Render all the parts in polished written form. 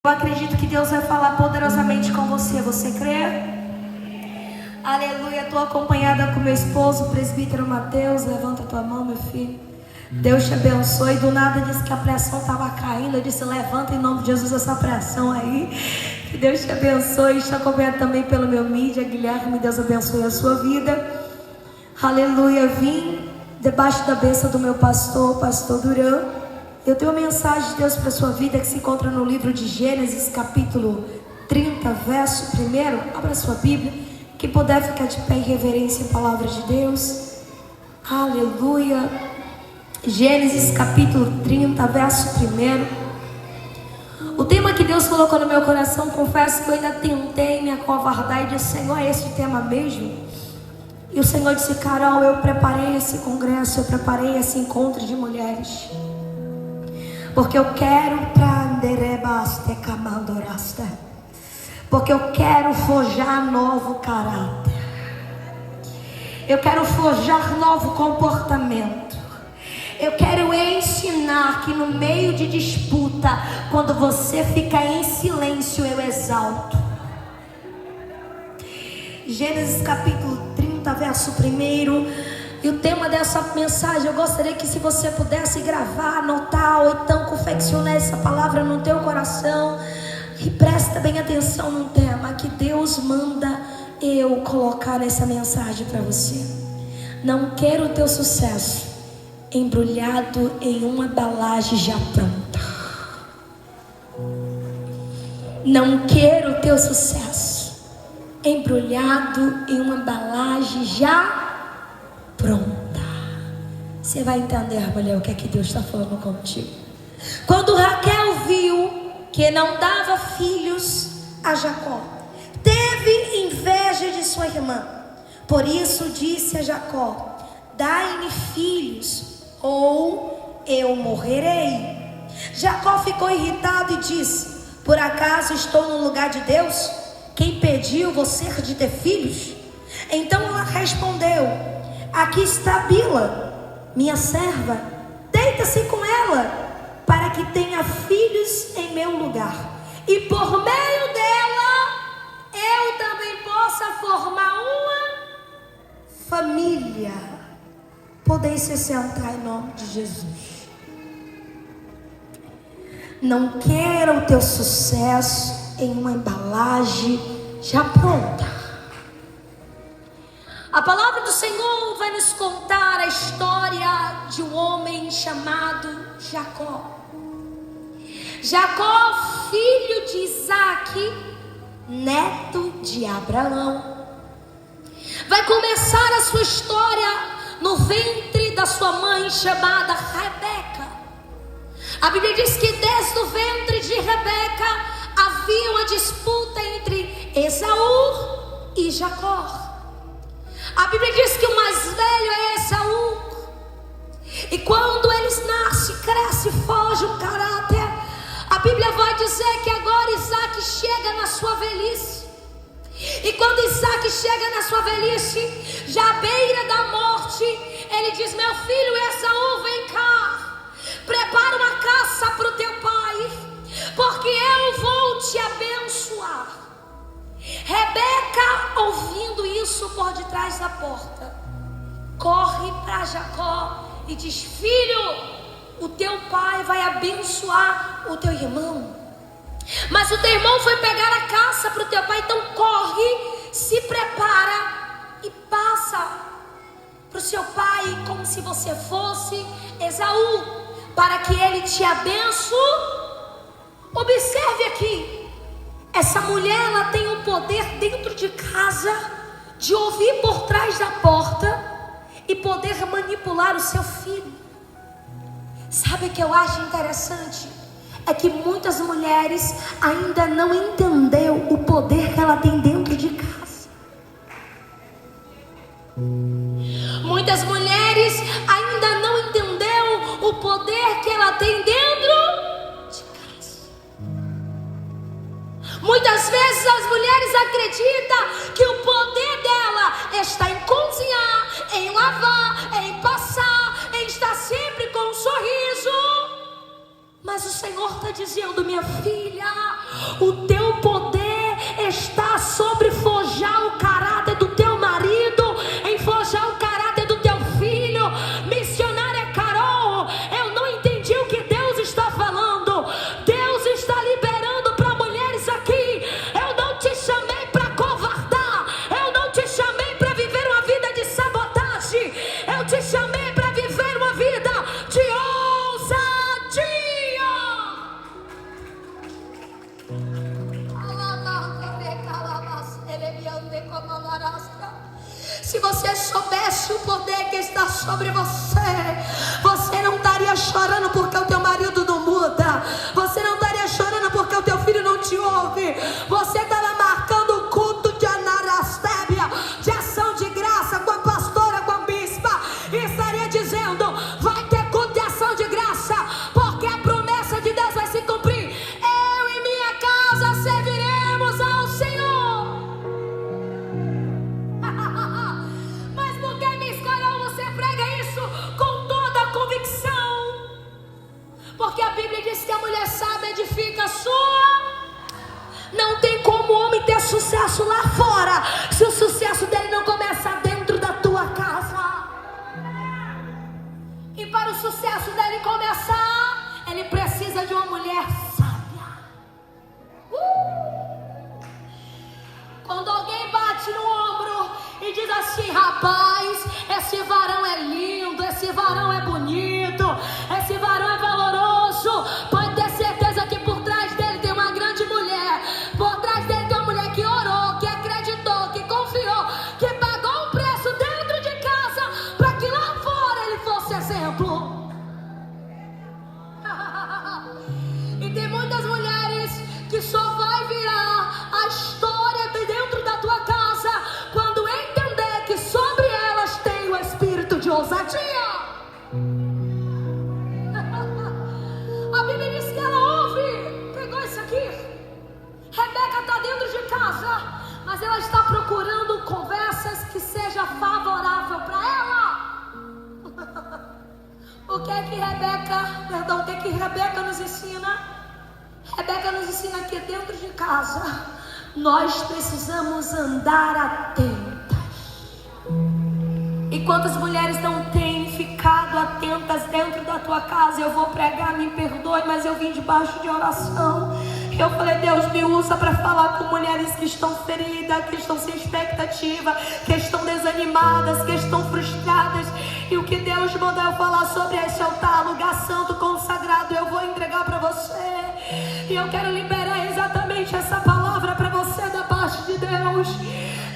Eu acredito que Deus vai falar poderosamente com você. Você crê? Aleluia. Estou acompanhada com meu esposo, o presbítero Mateus. Levanta tua mão, meu filho. Deus te abençoe. Do nada disse que a pressão estava caindo. Eu disse: levanta em nome de Jesus essa pressão aí. Que Deus te abençoe. Estou acompanhada também pelo meu mídia, Guilherme. Deus abençoe a sua vida. Aleluia. Vim debaixo da bênção do meu pastor, pastor Duran. Eu tenho uma mensagem de Deus para a sua vida que se encontra no livro de Gênesis, capítulo 30, verso 1. Abra sua Bíblia. Quem puder ficar de pé em reverência à palavra de Deus. Aleluia. Gênesis, capítulo 30, verso 1. O tema que Deus colocou no meu coração, confesso que eu ainda tentei me acovardar e disse: Senhor, é esse o tema mesmo? E o Senhor disse: Carol, eu preparei esse congresso, eu preparei esse encontro de mulheres, porque eu quero porque eu quero forjar novo caráter. Eu quero forjar novo comportamento. Eu quero ensinar que no meio de disputa, quando você fica em silêncio, eu exalto. Gênesis capítulo 30, verso 1. E o tema dessa mensagem, eu gostaria que, se você pudesse gravar, anotar, ou então confeccionar essa palavra no teu coração. E presta bem atenção no tema que Deus manda eu colocar nessa mensagem para você. Não quero o teu sucesso embrulhado em uma embalagem já pronta. Não quero o teu sucesso embrulhado em uma embalagem já pronta. Você vai entender, mulher, o que é que Deus está falando contigo. Quando Raquel viu que não dava filhos a Jacó, teve inveja de sua irmã. Por isso disse a Jacó: dai-me filhos, ou eu morrerei. Jacó ficou irritado e disse: por acaso estou no lugar de Deus, que impediu você de ter filhos? Então ela respondeu: aqui está Bila, minha serva, deita-se com ela, para que tenha filhos em meu lugar, e por meio dela eu também possa formar uma família. Podem se sentar em nome de Jesus. Não quero o teu sucesso em uma embalagem já pronta. A palavra do Senhor vai nos contar a história de um homem chamado Jacó. Jacó, filho de Isaac, neto de Abraão, vai começar a sua história no ventre da sua mãe chamada Rebeca. A Bíblia diz que desde o ventre de Rebeca havia uma disputa entre Esaú e Jacó. A Bíblia diz que o mais velho é Esaú, e quando eles nascem, crescem, forjam o caráter, a Bíblia vai dizer que agora Isaac chega na sua velhice. E quando Isaac chega na sua velhice, já à beira da morte, ele diz: meu filho Esaú, vem cá, prepara uma caça para o teu pai, porque eu vou te abençoar. Rebeca, ouvindo isso por detrás da porta, corre para Jacó e diz: filho, o teu pai vai abençoar o teu irmão, mas o teu irmão foi pegar a caça para o teu pai. Então corre, se prepara e passa para o seu pai como se você fosse Esaú, para que ele te abençoe. Observe aqui, essa mulher, ela tem um poder dentro de casa de ouvir por trás da porta e poder manipular o seu filho. Sabe o que eu acho interessante? É que muitas mulheres ainda não entenderam o poder que ela tem dentro de casa. Muitas mulheres ainda não entenderam o poder que ela tem dentro de casa. Muitas vezes as mulheres acreditam que o poder dela está em cozinhar, em lavar, em passar, em estar sempre com um sorriso. Mas o Senhor está dizendo: minha filha, o teu poder está sobre forjar o caráter do teu marido, em forjar o caráter do teu filho. Missionária Carol, eu não entendi o que Deus está falando. Deus está liberando para mulheres aqui. Eu não te chamei para covardar, eu não te chamei para viver uma vida de sabotagem, eu te chamei para viver uma vida de ousadia. Se você soubesse o poder que está sobre você, você não estaria chorando porque o teu marido não muda, você não estaria chorando porque o teu filho não te ouve, você estaria marcando o culto de Anarastébia, de ação de graça, com a pastora, com a bispa, e estaria dizendo: vai ter culto de ação de graça, porque a promessa de Deus vai se cumprir. Eu e minha casa serviremos ao Senhor. Mas por que, Miss Carol, você prega isso com toda a convicção? Porque a Bíblia diz que a mulher sábia edifica a sua. Não tem como o homem ter sucesso lá fora se o sucesso dele não começar dentro da tua casa. E para o sucesso dele começar, ele precisa de uma mulher sábia. Quando alguém bate no ombro e diz assim: rapaz, esse varão é lindo, esse varão é bonito, esse varão é valoroso, pode ter certeza que por trás dele tem uma grande mulher, por trás dele tem uma mulher que orou, que acreditou, que confiou, que pagou um preço dentro de casa para que lá fora ele fosse exemplo. E tem muitas mulheres que só vai virar a história de dentro da tua casa quando entender que sobre elas tem o espírito de ousadia. A Bíblia diz que ela ouve. Pegou isso aqui? Rebeca está dentro de casa, mas ela está procurando conversas que seja favorável para ela. O que é que Rebeca nos ensina? Rebeca nos ensina que dentro de casa nós precisamos andar atentas. E quantas mulheres não têm ficado atentas dentro da tua casa? Eu vou pregar, me perdoe, mas eu vim debaixo de oração. Eu falei: Deus, me usa para falar com mulheres que estão feridas, que estão sem expectativa, que estão desanimadas, que estão frustradas. E o que Deus mandou eu falar sobre esse altar, lugar santo, consagrado, eu vou entregar para você. E eu quero liberar exatamente essa palavra para você da parte de Deus.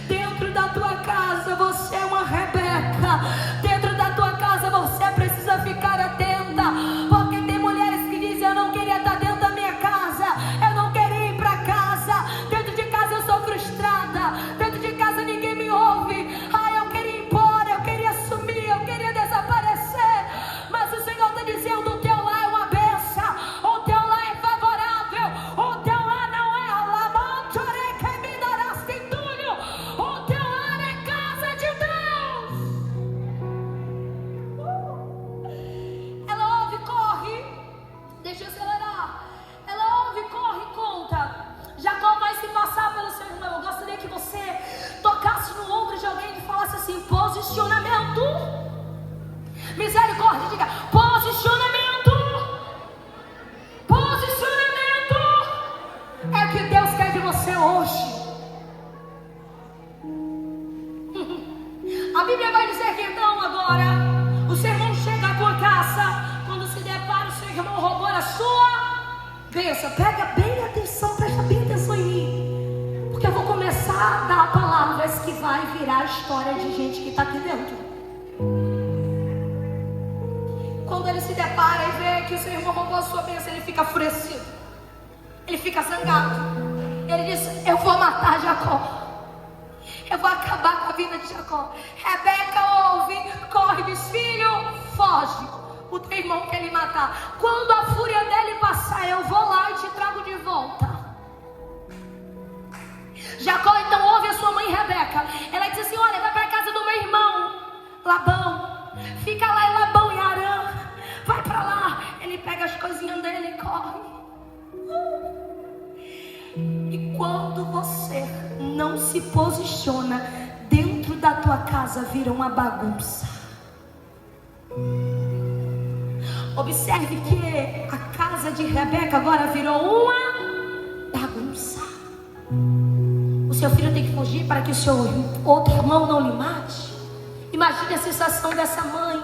Dentro da tua casa você é uma Rebeca. Dentro da tua casa você precisa ficar atenta, porque tem mulheres que dizem: eu não queria estar dentro da minha casa, eu não queria ir para casa, dentro de casa eu sou frustrada, dentro de casa ninguém me ouve, eu queria ir embora, eu queria sumir, eu queria desaparecer. Mas o Senhor está dizendo: o teu lar é uma bênção, o teu lar é favorável, o teu lar não é o teu lar é casa de Deus. Ela ouve, corre, deixa eu acelerar. Ela ouve, corre, conta. Jacó vai se passar pelo seu irmão. Eu gostaria que você tocasse no ombro de alguém e falasse assim: posicionamento. Misericórdia, diga: posicionamento. Posicionamento. É o que Deus quer de você hoje. A Bíblia vai dizer que então agora o seu irmão chega à tua casa, quando se depara o seu irmão roubando a sua bênção. Pega bem atenção, presta bem atenção em mim, porque eu vou começar a dar palavras que vai virar a história de gente que está aqui dentro. Quando ele se depara e vê que o seu irmão roubou a sua bênção, ele fica enfurecido, ele fica zangado. Ele diz: eu vou matar Jacó, eu vou acabar com a vida de Jacó. Rebeca ouve, corre, diz: filho, foge, o teu irmão quer me matar. Quando a fúria dele passar, eu vou lá e te trago de volta. Jacó então ouve a sua mãe Rebeca. Ela diz assim: olha, vai para casa do meu irmão Labão, fica lá em Labão, em Arã, vai para lá. Ele pega pega as coisinhas dele e corre. E quando você não se posiciona, dentro da tua casa vira uma bagunça. Observe que a casa de Rebeca agora virou uma bagunça. O seu filho tem que fugir para que o seu outro irmão não lhe mate. Imagine a sensação dessa mãe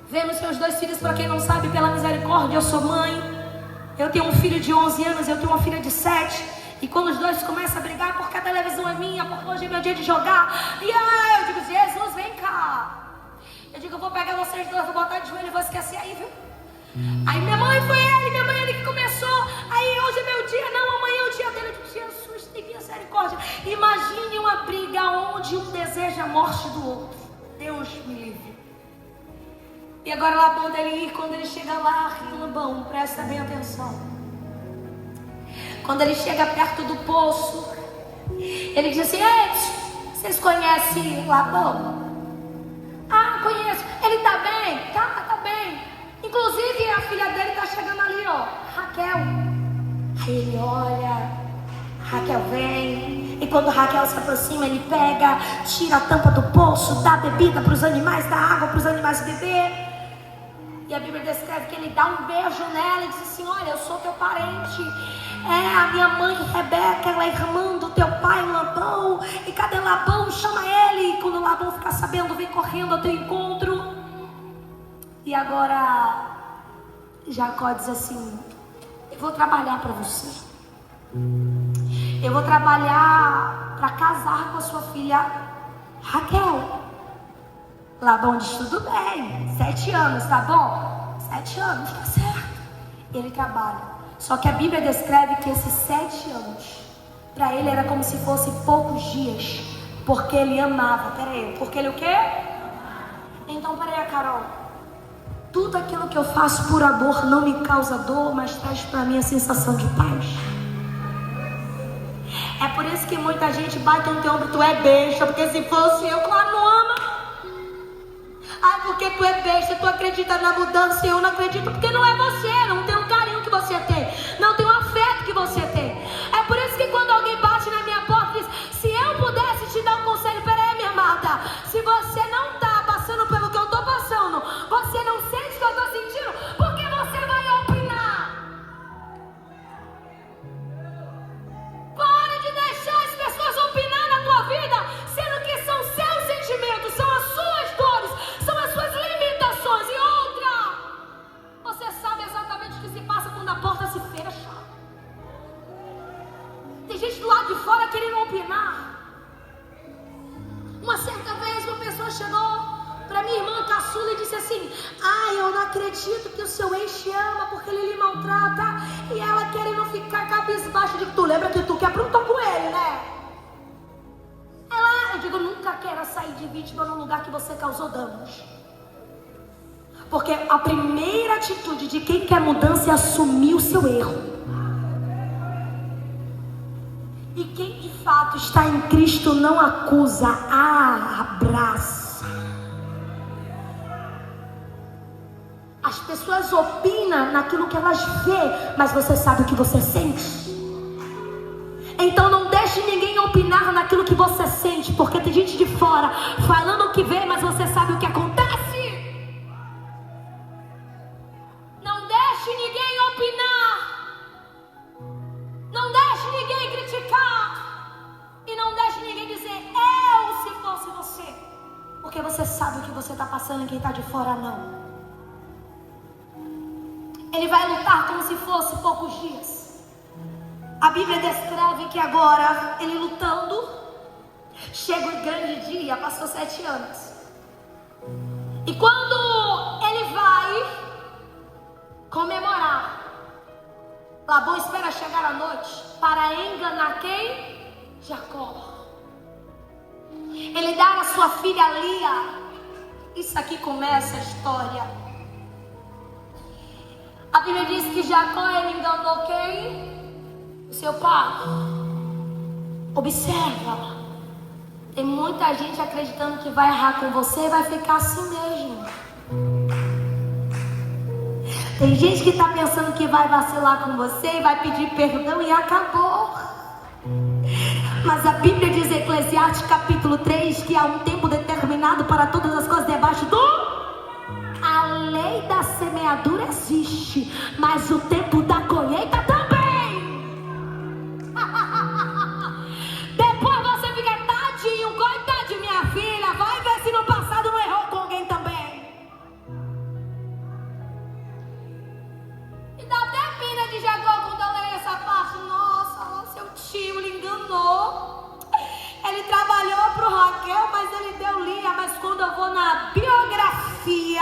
vendo seus dois filhos. Para quem não sabe, pela misericórdia, eu sou mãe. Eu tenho um filho de 11 anos, eu tenho uma filha de 7. E quando os dois começam a brigar porque a televisão é minha, porque hoje é meu dia de jogar, e aí eu digo: Jesus, vem cá. Eu digo: eu vou pegar vocês dois, vou botar de joelho e vou esquecer aí, viu? Aí minha mãe foi ele que começou. Aí hoje é meu dia, não, amanhã é o dia dele. Eu digo: Jesus, tem misericórdia. Imagine uma briga onde um deseja a morte do outro. Deus me livre. E agora Labão dele ir, quando ele chega lá, Labão, presta bem atenção. Quando ele chega perto do poço, ele diz assim: ei, vocês conhecem Labão? Ah, conheço. Ele tá bem? Tá bem. Inclusive a filha dele tá chegando ali, ó, Raquel. Aí ele olha, Raquel vem. E quando Raquel se aproxima, ele pega, tira a tampa do poço, dá bebida para os animais, dá água para os animais beber. E a Bíblia descreve que ele dá um beijo nela e diz assim: olha, eu sou teu parente. É a minha mãe Rebeca, ela é irmã do teu pai Labão. E cadê Labão? Chama ele. E quando Labão ficar sabendo, vem correndo ao teu encontro. E agora Jacó diz assim: eu vou trabalhar para você. Eu vou trabalhar para casar com a sua filha Raquel. Labão diz: tudo bem, 7 anos, tá bom? 7 anos, tá certo. Ele trabalha. Só que a Bíblia descreve que esses 7 anos, para ele era como se fosse poucos dias. Porque ele amava. Peraí, porque ele o quê? Então, peraí, Carol. Tudo aquilo que eu faço por amor não me causa dor, mas traz para mim a sensação de paz. É por isso que muita gente bate no teu ombro: tu é besta, porque se fosse eu, claro, não ama. Ah, porque tu é besta, tu acredita na mudança e eu não acredito, porque não é você, não tem o carinho que você tem, não tem o afeto que você tem. É por isso que quando alguém bate na minha porta e diz: se eu pudesse te dar um conselho, peraí, minha amada, se você não tá passando pelo que eu tô passando, você não sente o que eu tô sentindo, por que você vai opinar? Para de deixar as pessoas opinar na tua vida, sendo que são seus sentimentos, são as suas dores, são as suas limitações. E outra, você sabe exatamente o que se passa quando a porta se fecha. Tem gente do lado de fora querendo opinar. Uma certa vez uma pessoa chegou para minha irmã caçula e disse assim: ah, eu não acredito que o seu ex te ama porque ele lhe maltrata. E ela querendo ficar cabisbaixa. Eu digo: tu lembra que tu que aprontou com ele, né? Eu digo: nunca queira sair de vítima num lugar que você causou danos. Porque a primeira atitude de quem quer mudança é assumir o seu erro. E quem de fato está em Cristo não acusa, abraça. As pessoas opinam naquilo que elas vê, mas você sabe o que você sente. Então não deixe ninguém opinar naquilo que você sente, porque tem gente de fora falando o que vê, mas você sabe o que acontece. Não deixe ninguém opinar. Não deixe ninguém criticar. E não deixe ninguém dizer: eu se fosse você. Porque você sabe o que você está passando e quem está de fora não. Ele vai lutar como se fosse poucos dias. A Bíblia descreve que agora, ele lutando, chega o grande dia, passou 7 anos. E quando ele vai comemorar, Labão espera chegar a noite para enganar quem? Jacó. Ele dá a sua filha Lia. Isso aqui começa a história. A Bíblia diz que Jacó, ele enganou quem? O seu pai. Observa. Tem muita gente acreditando que vai errar com você e vai ficar assim mesmo. Tem gente que está pensando que vai vacilar com você e vai pedir perdão e acabou. Mas a Bíblia diz em Eclesiastes capítulo 3 que há um tempo determinado para todas as coisas debaixo do... A lei da semeadura existe, mas o tempo da colheita também. Depois você fica tadinho, coitadinho, minha filha. Vai ver se no passado não errou com alguém também. E dá até pena de Jacó quando eu leio essa parte. Nossa, seu tio lhe enganou. Ele trabalhou para o Raquel, mas ele deu Lia. Mas quando eu vou na biografia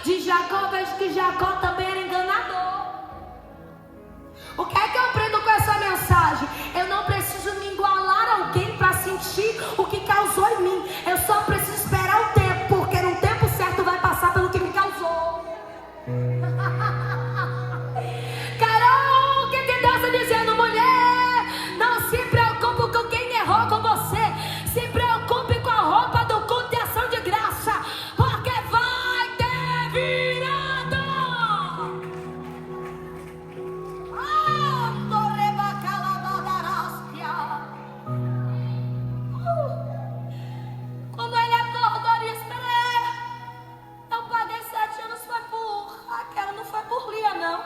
de Jacó, vejo que Jacó também era enganador. O que é que eu aprendo com essa mensagem? Eu não preciso me igualar a alguém para sentir o que causou em mim. Eu só preciso esperar o tempo, porque no tempo certo vai passar pelo que me causou. Carol, o que Deus está dizendo, mulher? Não se preocupe com quem errou com você. Se preocupe com a roupa do culto de ação de graça, porque vai ter virada. Quando ele acordou, ele disse: eu paguei 7 anos, foi por Raquel, não foi por Lia, não.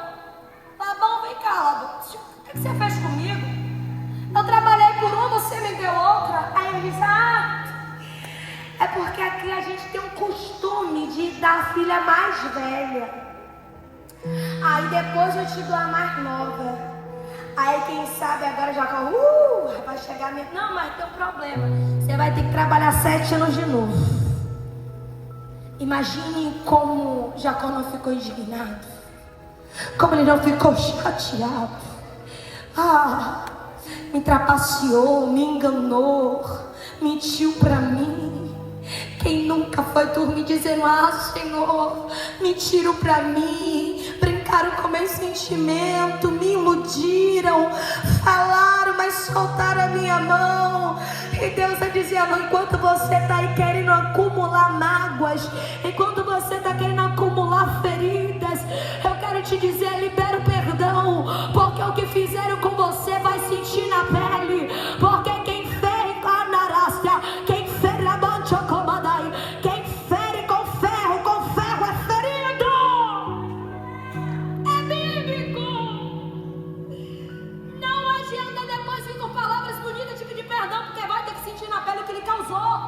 Tá bom, vem cá, Lado. O que você fez comigo? Eu trabalhei por uma, você me deu outra. Aí ele disse: é porque aqui a gente tem um costume de dar a filha mais velha. Aí depois eu te dou a mais nova. Aí quem sabe agora já vai chegar mesmo. Não, mas tem um problema. Você vai ter que trabalhar 7 anos de novo. Imagine como Jacó não ficou indignado. Como ele não ficou chateado. Me trapaceou, me enganou, mentiu para mim. Quem nunca foi dormir dizendo: Senhor, mentiram para mim, brincaram com meu sentimento, me iludiram, falaram, mas soltaram a minha mão. E Deus está dizendo: enquanto você está aí querendo acumular mágoas, enquanto você está querendo acumular feridas, eu quero te dizer: libera o perdão, porque o que fizeram com você vai sentir na pele. Porque quem fere com a narástia, quem fere a banchocomandai, quem fere com ferro é ferido. É bíblico. Não adianta depois vir com palavras bonitas de pedir perdão, porque vai ter que sentir na pele o que ele causou.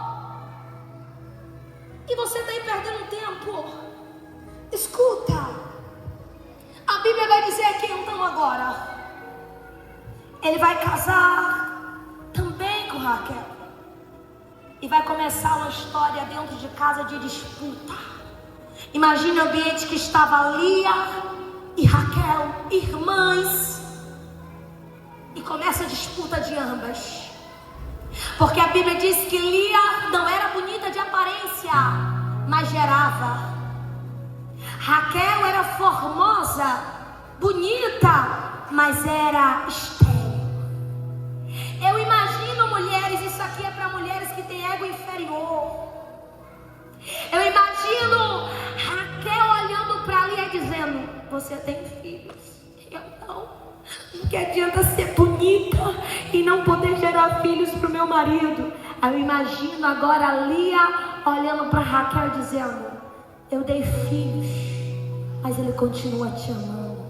E você está aí perdendo tempo. Escuta, a Bíblia vai dizer aqui então agora. Ele vai casar também com Raquel. E vai começar uma história dentro de casa de disputa. Imagine o ambiente que estava Lia e Raquel, irmãs. E começa a disputa de ambas. Porque a Bíblia diz que Lia não era bonita de aparência, mas gerava. Raquel era formosa, bonita, mas era estéril. Eu imagino mulheres, isso aqui é para mulheres que têm ego inferior. Eu imagino Raquel olhando para Lia dizendo: você tem filhos, eu não. Não que adianta ser bonita e não poder gerar filhos para o meu marido. Eu imagino agora Lia olhando para Raquel dizendo: eu dei filhos, mas ele continua te amando,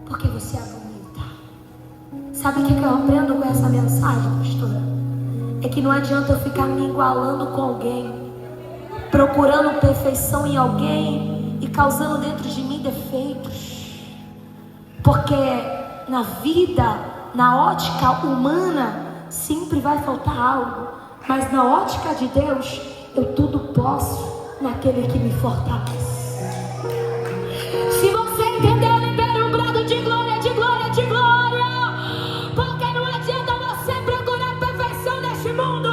porque você é bonita. Sabe o que eu aprendo com essa mensagem, pastora? É que não adianta eu ficar me igualando com alguém, procurando perfeição em alguém e causando dentro de mim defeitos. Porque na vida, na ótica humana, sempre vai faltar algo. Mas na ótica de Deus, eu tudo posso naquele que me fortalece. Se você entendeu, libera um brado de glória, de glória, de glória. Porque não adianta você procurar a perfeição neste mundo,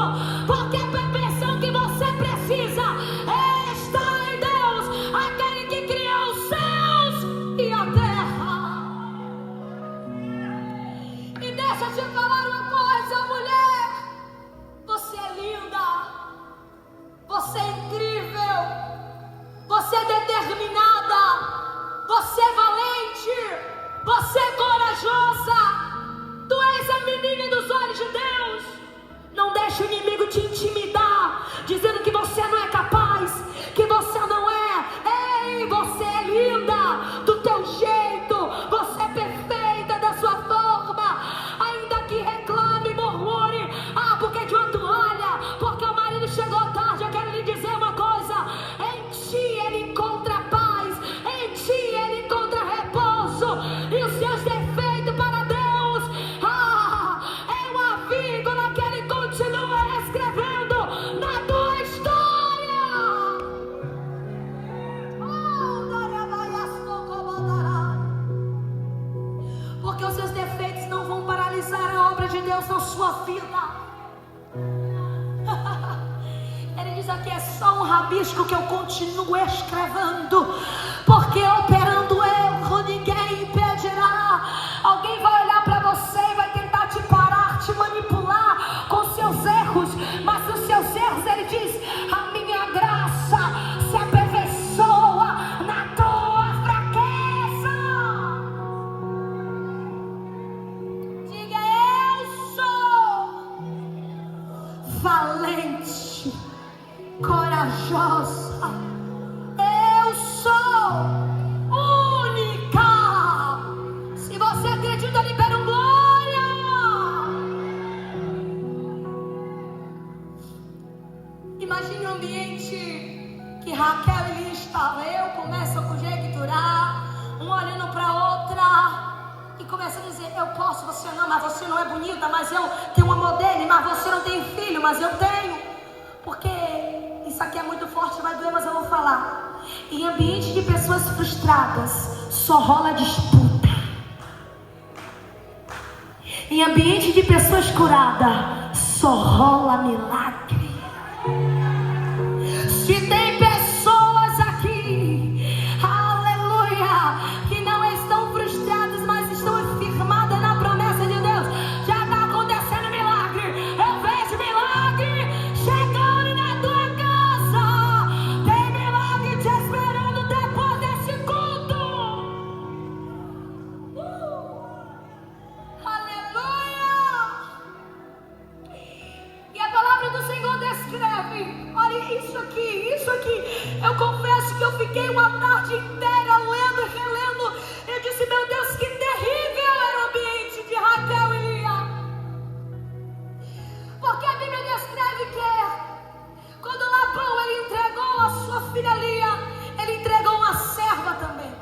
porque a perfeição que você precisa está em Deus, aquele que criou os céus e a terra. E deixa eu te falar uma coisa, mulher. Você é linda, você é incrível, você é deixe o inimigo te intimidar, dizendo que você não é capaz, que você não é. Ei, você é linda do teu jeito, você é perfeita da sua forma. Ainda que reclame, murmure, porque de outro olha, porque o marido chegou tarde. Eu quero lhe dizer uma coisa: em ti ele encontra paz, em ti ele encontra repouso, e os seus defeitos para Deus é uma vírgula que ele continua escrevendo na tua história. Porque os seus defeitos não vão paralisar a obra de Deus na sua vida. Ele diz aqui: é só um rabisco que eu continuo escrevendo, porque operando eu, ninguém impedirá. Alguém vai olhar para você e vai tentar te parar, te manipular com seus erros, mas os seus erros, ele diz: a minha graça se aperfeiçoa na tua fraqueza. Diga: eu sou valente, corajosa, eu sou única. Se você acredita, libera um glória. Imagine um ambiente que Raquel e Lia estavam. Eu começo a conjecturar, um olhando para outra, e começa a dizer: eu posso, você não, mas você não é bonita, mas eu tenho uma modelo, mas você não tem filho, mas eu tenho. Porque isso aqui é muito forte, vai doer, mas eu vou falar. Em ambiente de pessoas frustradas, só rola disputa. Em ambiente de pessoas curadas, só rola milagre. Se tem pessoas aqui, aleluia, que não estão frustradas, mas estão firmadas na promessa de Deus, já está acontecendo milagre. Eu vejo milagre chegando na tua casa. Tem milagre te esperando depois desse culto. Aleluia. E a palavra do Senhor descreve, olha isso aqui, isso aqui. Eu confesso que eu fiquei uma tarde inteira lendo e relendo. Eu disse: meu Deus, que terrível era o ambiente de Raquel e Lia. Porque a Bíblia descreve que quando Labão ele entregou a sua filha Lia, ele entregou uma serva também.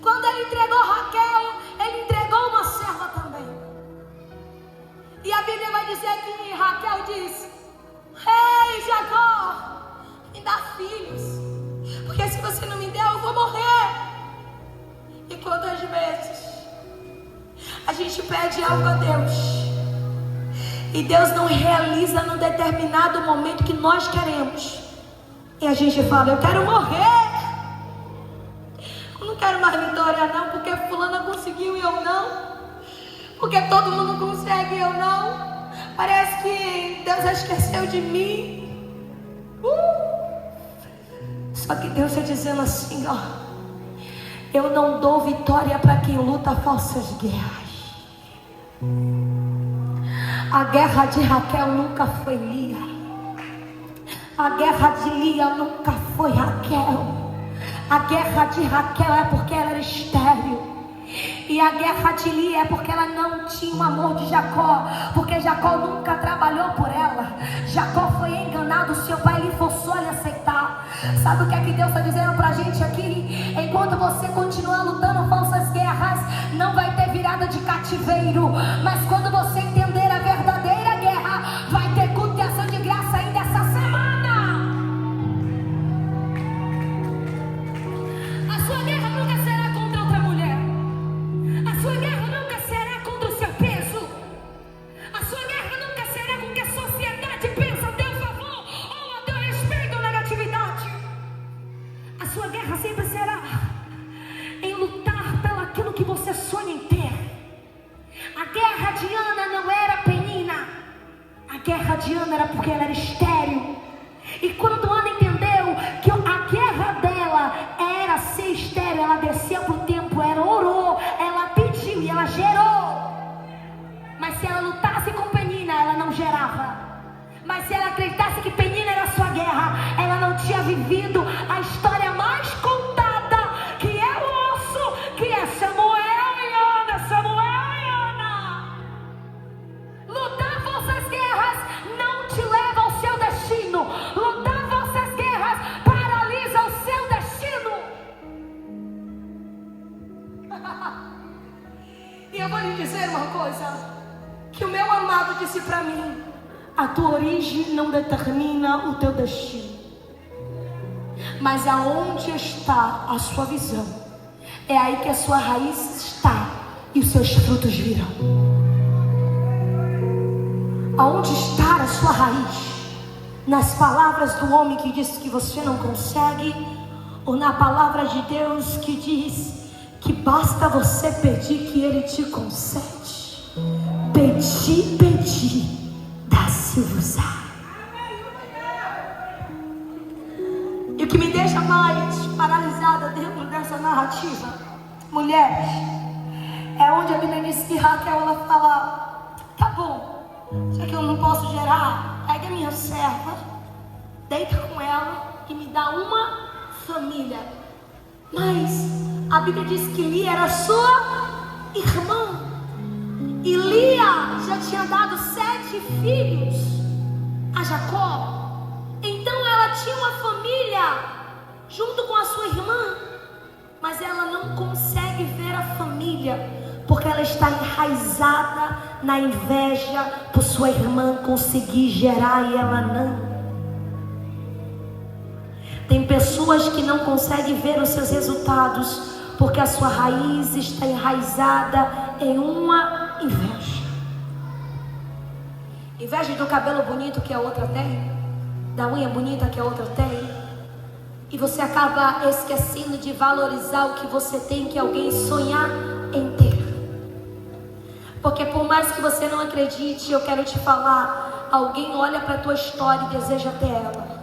Quando ele entregou Raquel, ele entregou uma serva também. E a Bíblia vai dizer que Raquel disse: ei, Jacó, me dá filhos, porque se você não me der, eu vou morrer. E quantas vezes a gente pede algo a Deus e Deus não realiza num determinado momento que nós queremos, e a gente fala: eu quero morrer, eu não quero mais vitória não, porque fulana conseguiu e eu não, porque todo mundo consegue e eu não. Parece que Deus esqueceu de mim. Só que Deus está dizendo assim, ó: eu não dou vitória para quem luta falsas guerras. A guerra de Raquel nunca foi Lia. A guerra de Lia nunca foi Raquel. A guerra de Raquel é porque ela era estéril. E a guerra de Lia é porque ela não tinha o amor de Jacó, porque Jacó nunca trabalhou por ela. Jacó foi enganado, seu pai lhe forçou a lhe aceitar. Sabe o que é que Deus está dizendo pra gente aqui? Enquanto você continuar lutando falsas guerras, não vai ter virada de cativeiro. Mas quando você entender a verdadeira guerra, vai ter culto e ação de graça ainda essa semana. A sua guerra nunca será contra outra mulher. A sua guerra nunca será contra o seu peso. A sua guerra nunca será com o que a sociedade pensa a teu favor ou a teu respeito ou negatividade. A sua guerra sempre será em lutar pelo aquilo que você sonha em ter. A guerra de Ana coisa que o meu amado disse para mim: a tua origem não determina o teu destino, mas aonde está a sua visão, é aí que a sua raiz está e os seus frutos virão. Aonde está a sua raiz? Nas palavras do homem que diz que você não consegue, ou na palavra de Deus que diz que basta você pedir que Ele te concede? Pedi, pedi, dá-se-vos-á. E o que me deixa mais paralisada dentro dessa narrativa, mulheres, é onde a Bíblia diz que Raquel, ela fala: tá bom, já que eu não posso gerar, pega a minha serva, deita com ela e me dá uma família. Mas a Bíblia diz que Lia era sua irmã, e Lia já tinha dado 7 filhos a Jacó. Então ela tinha uma família junto com a sua irmã, mas ela não consegue ver a família, porque ela está enraizada na inveja por sua irmã conseguir gerar e ela não. Tem pessoas que não conseguem ver os seus resultados porque a sua raiz está enraizada em uma inveja. Inveja do cabelo bonito que a outra tem, da unha bonita que a outra tem, e você acaba esquecendo de valorizar o que você tem, que alguém sonhar em ter. Porque por mais que você não acredite, eu quero te falar, alguém olha para a tua história e deseja ter ela.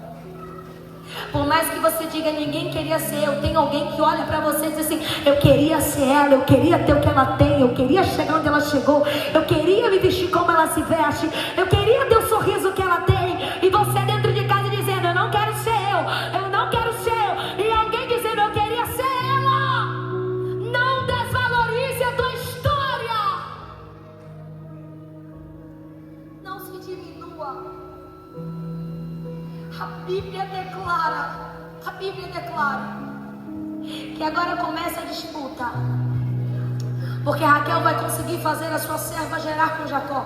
Por mais que você diga ninguém queria ser eu, tem alguém que olha para você e diz assim: eu queria ser ela, eu queria ter o que ela tem, eu queria chegar onde ela chegou, eu queria me vestir como ela se veste, eu queria ter o sorriso que ela tem. E você dentro de casa dizendo: eu não quero ser eu não quero ser eu. E alguém dizendo: eu queria ser ela. Não desvalorize a tua história, não se diminua. A Bíblia declara que agora começa a disputa, porque Raquel vai conseguir fazer a sua serva gerar com Jacó,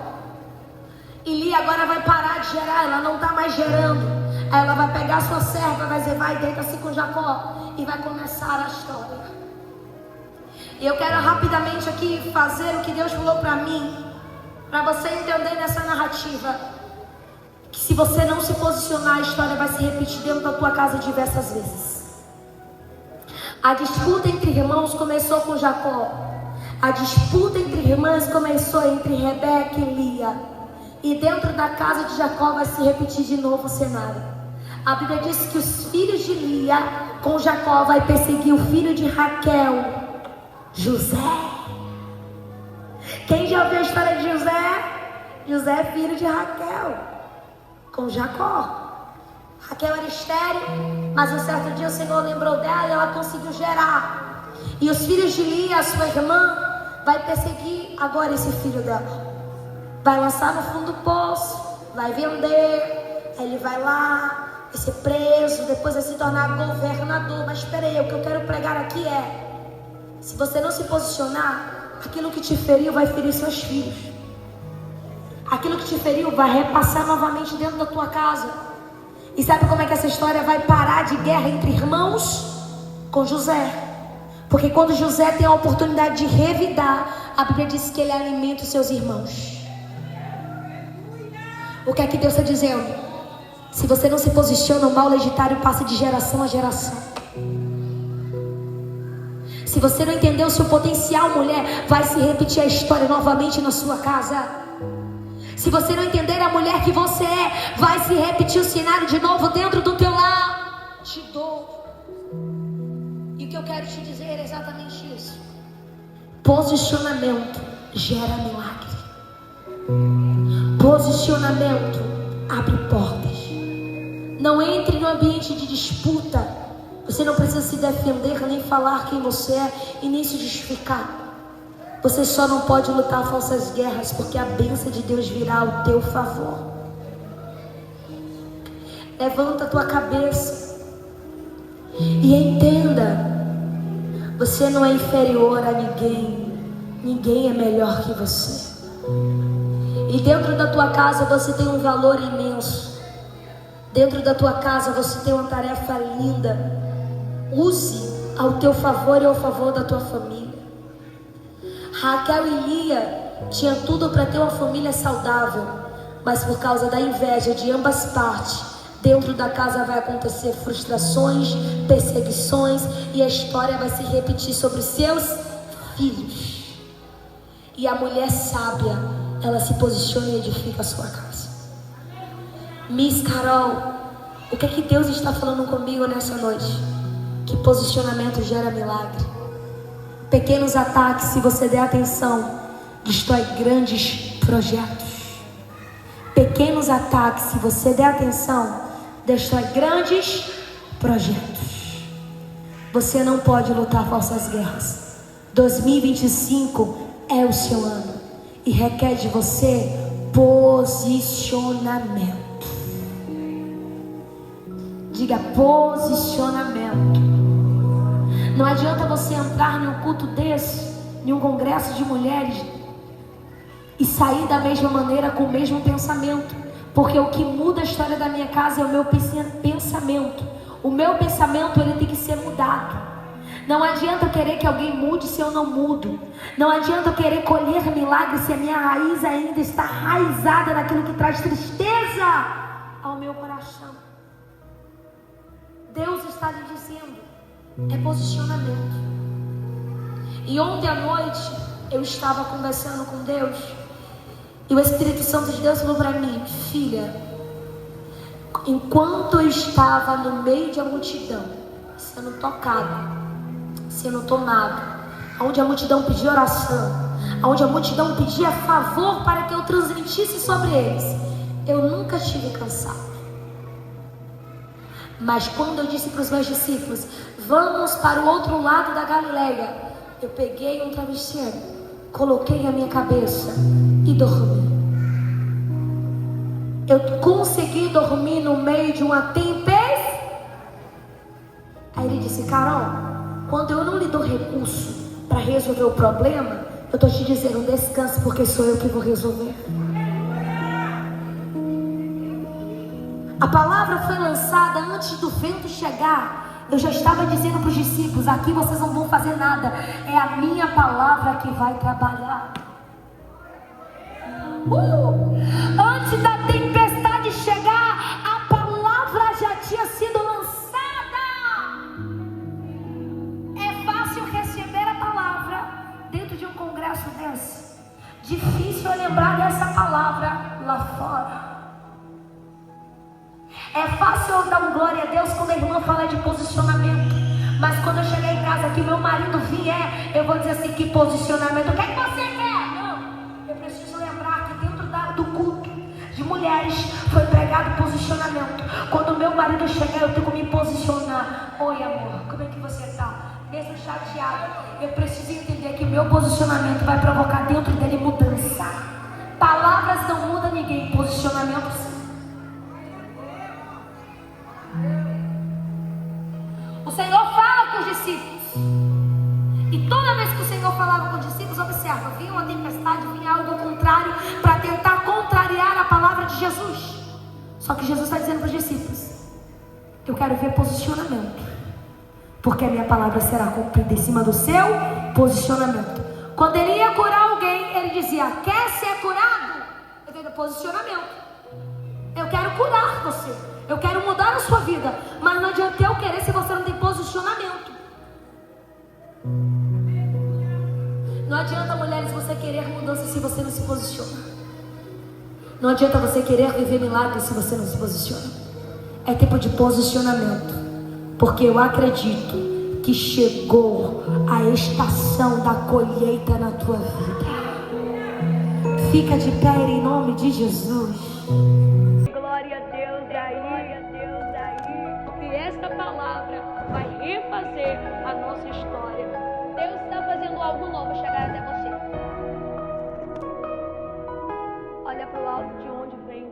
e Lia agora vai parar de gerar, ela não está mais gerando. Aí ela vai pegar a sua serva, vai dizer: vai, deita-se com Jacó, e vai começar a história. E eu quero rapidamente aqui fazer o que Deus falou para mim, para você entender nessa narrativa, que se você não se posicionar, a história vai se repetir dentro da tua casa diversas vezes. A disputa entre irmãos começou com Jacó. A disputa entre irmãs começou entre Rebeca e Lia. E dentro da casa de Jacó vai se repetir de novo o cenário. A Bíblia diz que os filhos de Lia com Jacó vai perseguir o filho de Raquel, José. Quem já ouviu a história de José? José é filho de Raquel com Jacó. Raquel era estéril, mas um certo dia o Senhor lembrou dela e ela conseguiu gerar. E os filhos de Lia, sua irmã, vai perseguir agora esse filho dela. Vai lançar no fundo do poço, vai vender, aí ele vai lá, vai ser preso, depois vai se tornar governador. Mas espera aí, o que eu quero pregar aqui é: se você não se posicionar, aquilo que te feriu vai ferir seus filhos. Aquilo que te feriu vai repassar novamente dentro da tua casa. E sabe como é que essa história vai parar de guerra entre irmãos? Com José. Porque quando José tem a oportunidade de revidar, a Bíblia diz que ele alimenta os seus irmãos. O que é que Deus está dizendo? Se você não se posiciona, o mal hereditário passa de geração a geração. Se você não entendeu o seu potencial, mulher, vai se repetir a história novamente na sua casa. Se você não entender a mulher que você é, vai se repetir o cenário de novo dentro do teu lar de dor. E o que eu quero te dizer é exatamente isso: posicionamento gera milagre. Posicionamento abre portas. Não entre no ambiente de disputa. Você não precisa se defender, nem falar quem você é e nem se justificar. Você só não pode lutar falsas guerras, porque a bênção de Deus virá ao teu favor. Levanta a tua cabeça e entenda: você não é inferior a ninguém. Ninguém é melhor que você. E dentro da tua casa você tem um valor imenso. Dentro da tua casa você tem uma tarefa linda. Use ao teu favor e ao favor da tua família. Raquel e Lia tinham tudo para ter uma família saudável, mas por causa da inveja de ambas partes, dentro da casa vai acontecer frustrações, perseguições, e a história vai se repetir sobre os seus filhos. E a mulher sábia, ela se posiciona e edifica a sua casa. Miss Carol, o que é que Deus está falando comigo nessa noite? Que posicionamento gera milagre. Pequenos ataques, se você der atenção, destrói grandes projetos. Pequenos ataques, se você der atenção, destrói grandes projetos. Você não pode lutar falsas guerras. 2025 é o seu ano e requer de você posicionamento. Diga posicionamento. Não adianta você entrar em um culto desse, em um congresso de mulheres, e sair da mesma maneira com o mesmo pensamento. Porque o que muda a história da minha casa é o meu pensamento. O meu pensamento, ele tem que ser mudado. Não adianta eu querer que alguém mude se eu não mudo. Não adianta eu querer colher milagres se a minha raiz ainda está raizada naquilo que traz tristeza ao meu coração. Deus está lhe dizendo, é posicionamento. E ontem à noite eu estava conversando com Deus, e o Espírito Santo de Deus falou para mim: filha, enquanto eu estava no meio de uma multidão, sendo tocado, sendo tomado, onde a multidão pedia oração, onde a multidão pedia favor para que eu transmitisse sobre eles, eu nunca estive cansado. Mas quando eu disse para os meus discípulos, vamos para o outro lado da Galileia, eu peguei um travesseiro, coloquei na minha cabeça e dormi. Eu consegui dormir no meio de uma tempestade. Aí ele disse: Carol, quando eu não lhe dou recurso para resolver o problema, eu estou te dizendo, descanse, porque sou eu que vou resolver. A palavra foi lançada antes do vento chegar. Eu já estava dizendo para os discípulos: aqui vocês não vão fazer nada, é a minha palavra que vai trabalhar. Antes da tempestade chegar, a palavra já tinha sido lançada. É fácil receber a palavra dentro de um congresso desse. Difícil é lembrar dessa palavra lá fora. É fácil eu dar glória a Deus quando a irmã fala de posicionamento. Mas quando eu chegar em casa, que meu marido vier, eu vou dizer assim: que posicionamento? O que é que você quer? Não, eu preciso lembrar que dentro do culto de mulheres foi pregado posicionamento. Quando meu marido chegar, eu tenho que me posicionar. Oi, amor, como é que você está? Mesmo chateada, eu preciso entender que meu posicionamento vai provocar dentro dele mudança. Palavras não mudam ninguém, posicionamento sim. O Senhor fala com os discípulos, e toda vez que o Senhor falava com os discípulos, observa, vinha uma tempestade, vinha algo contrário para tentar contrariar a palavra de Jesus. Só que Jesus está dizendo para os discípulos: eu quero ver posicionamento, porque a minha palavra será cumprida em cima do seu posicionamento. Quando ele ia curar alguém, ele dizia: quer ser curado? Eu tenho posicionamento. Eu quero curar você, eu quero mudar a sua vida, mas não adianta eu querer se você não tem posicionamento. Não adianta, mulheres, você querer mudança se você não se posiciona. Não adianta você querer viver milagres se você não se posiciona. É tempo de posicionamento, porque eu acredito que chegou a estação da colheita na tua vida. Fica de pé em nome de Jesus. Glória a Deus, e aí, que esta palavra vai refazer a nossa história. Deus está fazendo algo novo chegar até você. Olha para o alto de onde vem